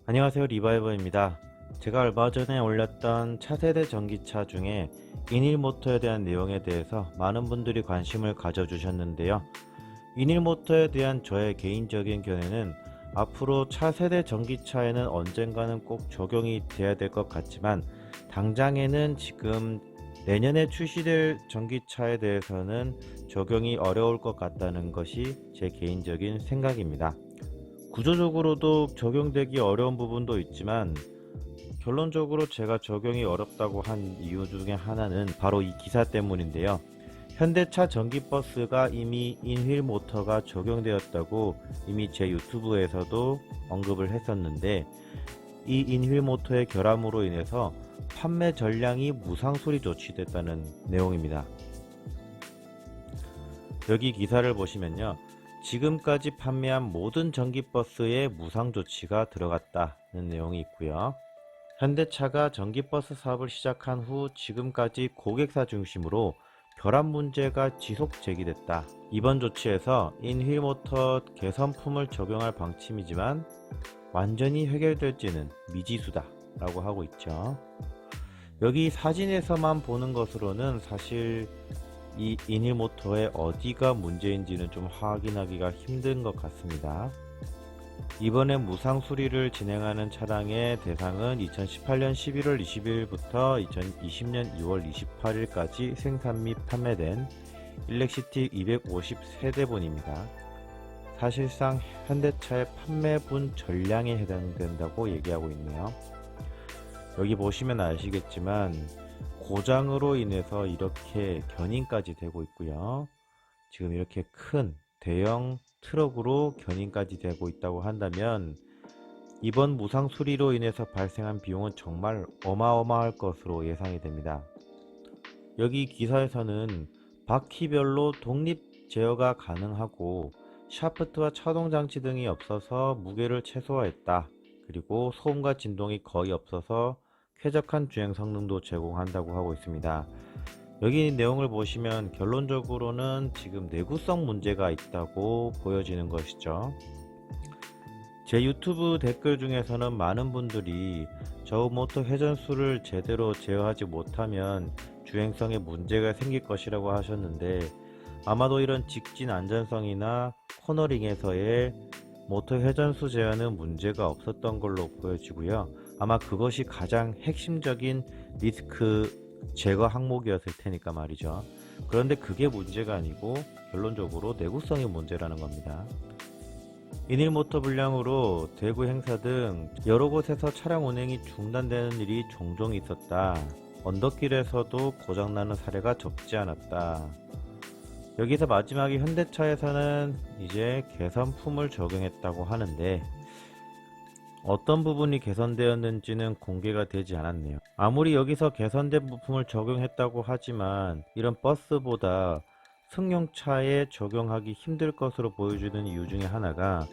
안녕하세요, 리바이버입니다. 제가 얼마 전에 올렸던 차세대 전기차 중에 인일모터에 대한 내용에 대해서 많은 분들이 관심을 가져주셨는데요. 인일모터에 대한 저의 개인적인 견해는 앞으로 차세대 전기차에는 언젠가는 꼭 적용이 돼야 될 것 같지만 당장에는 지금 내년에 출시될 전기차에 대해서는 적용이 어려울 것 같다는 것이 제 개인적인 생각입니다. 구조적으로도 적용되기 어려운 부분도 있지만 결론적으로 제가 적용이 어렵다고 한 이유 중에 하나는 바로 이 기사 때문인데요. 현대차 전기버스가 이미 인휠 모터가 적용되었다고 이미 제 유튜브에서도 언급을 했었는데, 이 인휠 모터의 결함으로 인해서 판매 전량이 무상수리 조치됐다는 내용입니다. 여기 기사를 보시면요, 지금까지 판매한 모든 전기버스에 무상 조치가 들어갔다는 내용이 있고요. 현대차가 전기버스 사업을 시작한 후 지금까지 고객사 중심으로 결함 문제가 지속 제기됐다. 이번 조치에서 인휠 모터 개선품을 적용할 방침이지만 완전히 해결될지는 미지수다 라고 하고 있죠. 여기 사진에서만 보는 것으로는 사실 이 인휠 모터의 어디가 문제인지는 좀 확인하기가 힘든 것 같습니다. 이번에 무상 수리를 진행하는 차량의 대상은 2018년 11월 20일부터 2020년 2월 28일까지 생산 및 판매된 일렉시티 250세대분입니다. 사실상 현대차의 판매분 전량에 해당된다고 얘기하고 있네요. 여기 보시면 아시겠지만 고장으로 인해서 이렇게 견인까지 되고 있고요. 지금 이렇게 큰 대형 트럭으로 견인까지 되고 있다고 한다면 이번 무상 수리로 인해서 발생한 비용은 정말 어마어마할 것으로 예상이 됩니다. 여기 기사에서는 바퀴별로 독립 제어가 가능하고 샤프트와 차동 장치 등이 없어서 무게를 최소화했다. 그리고 소음과 진동이 거의 없어서 쾌적한 주행 성능도 제공한다고 하고 있습니다. 여기 내용을 보시면 결론적으로는 지금 내구성 문제가 있다고 보여지는 것이죠. 제 유튜브 댓글 중에서는 많은 분들이 저 모터 회전수를 제대로 제어하지 못하면 주행성에 문제가 생길 것이라고 하셨는데, 아마도 이런 직진 안전성이나 코너링에서의 모터 회전수 제어는 문제가 없었던 걸로 보여지고요. 아마 그것이 가장 핵심적인 리스크 제거 항목이었을 테니까 말이죠. 그런데 그게 문제가 아니고 결론적으로 내구성이 문제라는 겁니다. 인일모터 불량으로 대구 행사 등 여러 곳에서 차량 운행이 중단되는 일이 종종 있었다. 언덕길에서도 고장나는 사례가 적지 않았다. 여기서 마지막에 현대차에서는 이제 개선품을 적용했다고 하는데 어떤 부분이 개선되었는지는 공개가 되지 않았네요. 아무리 여기서 개선된 부품을 적용했다고 하지만 이런 버스보다 승용차에 적용하기 힘들 것으로 보여주는 이유 중에 하나가,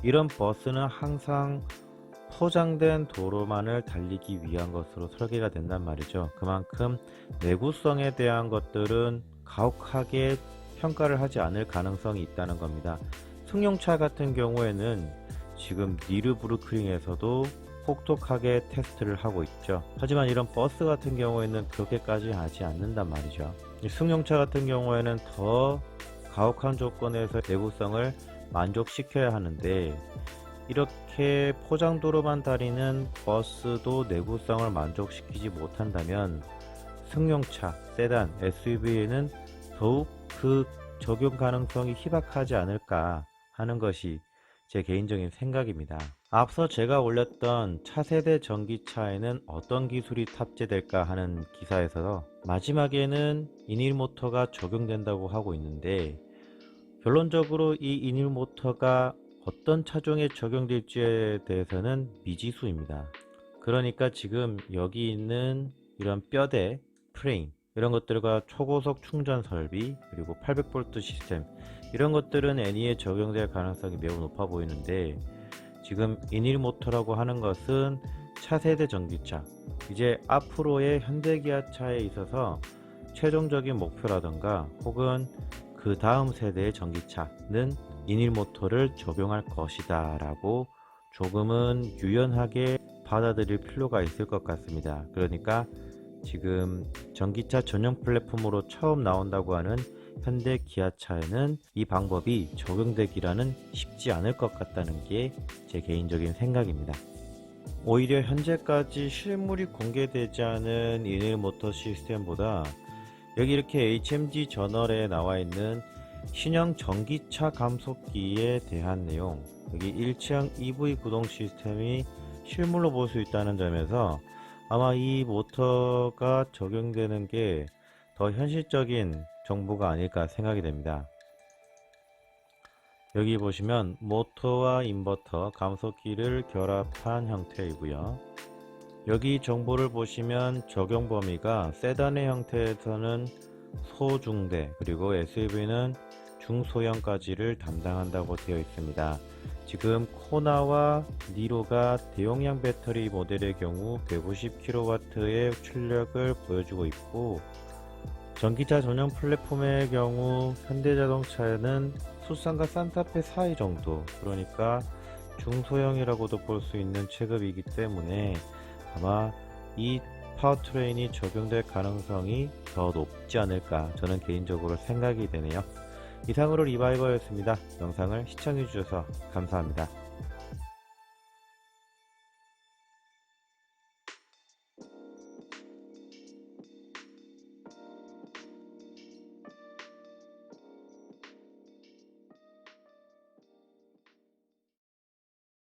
이런 버스는 항상 포장된 도로만을 달리기 위한 것으로 설계가 된단 말이죠. 그만큼 내구성에 대한 것들은 가혹하게 평가를 하지 않을 가능성이 있다는 겁니다. 승용차 같은 경우에는 지금 니르부르크링에서도 혹독하게 테스트를 하고 있죠. 하지만 이런 버스 같은 경우에는 그렇게까지 하지 않는단 말이죠. 승용차 같은 경우에는 더 가혹한 조건에서 내구성을 만족시켜야 하는데, 이렇게 포장도로만 다니는 버스도 내구성을 만족시키지 못한다면 승용차, 세단, SUV에는 더욱 그 적용 가능성이 희박하지 않을까 하는 것이 제 개인적인 생각입니다. 앞서 제가 올렸던 차세대 전기차에는 어떤 기술이 탑재될까 하는 기사에서 마지막에는 인일모터가 적용된다고 하고 있는데, 결론적으로 이 인일모터가 어떤 차종에 적용될지에 대해서는 미지수입니다. 그러니까 지금 여기 있는 이런 뼈대, 프레임 이런 것들과 초고속 충전 설비, 그리고 800V 시스템, 이런 것들은 애니에 적용될 가능성이 매우 높아 보이는데, 지금 인일모터라고 하는 것은 차세대 전기차, 이제 앞으로의 현대기아차에 있어서 최종적인 목표라던가 혹은 그 다음 세대의 전기차는 인일모터를 적용할 것이다 라고 조금은 유연하게 받아들일 필요가 있을 것 같습니다. 그러니까 지금 전기차 전용 플랫폼으로 처음 나온다고 하는 현대 기아차에는 이 방법이 적용되기라는 쉽지 않을 것 같다는 게 제 개인적인 생각입니다. 오히려 현재까지 실물이 공개되지 않은 이늘 모터 시스템보다 여기 이렇게 HMG 저널에 나와 있는 신형 전기차 감속기에 대한 내용, 여기 1층 EV 구동 시스템이 실물로 볼 수 있다는 점에서 아마 이 모터가 적용되는 게 더 현실적인 정보가 아닐까 생각이 됩니다. 여기 보시면 모터와 인버터, 감속기를 결합한 형태이고요. 여기 정보를 보시면 적용 범위가 세단의 형태에서는 소중대, 그리고 SUV는 중소형까지를 담당한다고 되어 있습니다. 지금 코나와 니로가 대용량 배터리 모델의 경우 150kW의 출력을 보여주고 있고, 전기차 전용 플랫폼의 경우 현대자동차에는 투싼과 산타페 사이 정도, 그러니까 중소형이라고도 볼 수 있는 체급이기 때문에 아마 이 파워트레인이 적용될 가능성이 더 높지 않을까 저는 개인적으로 생각이 되네요. 이상으로 리바이버였습니다. 영상을 시청해 주셔서 감사합니다.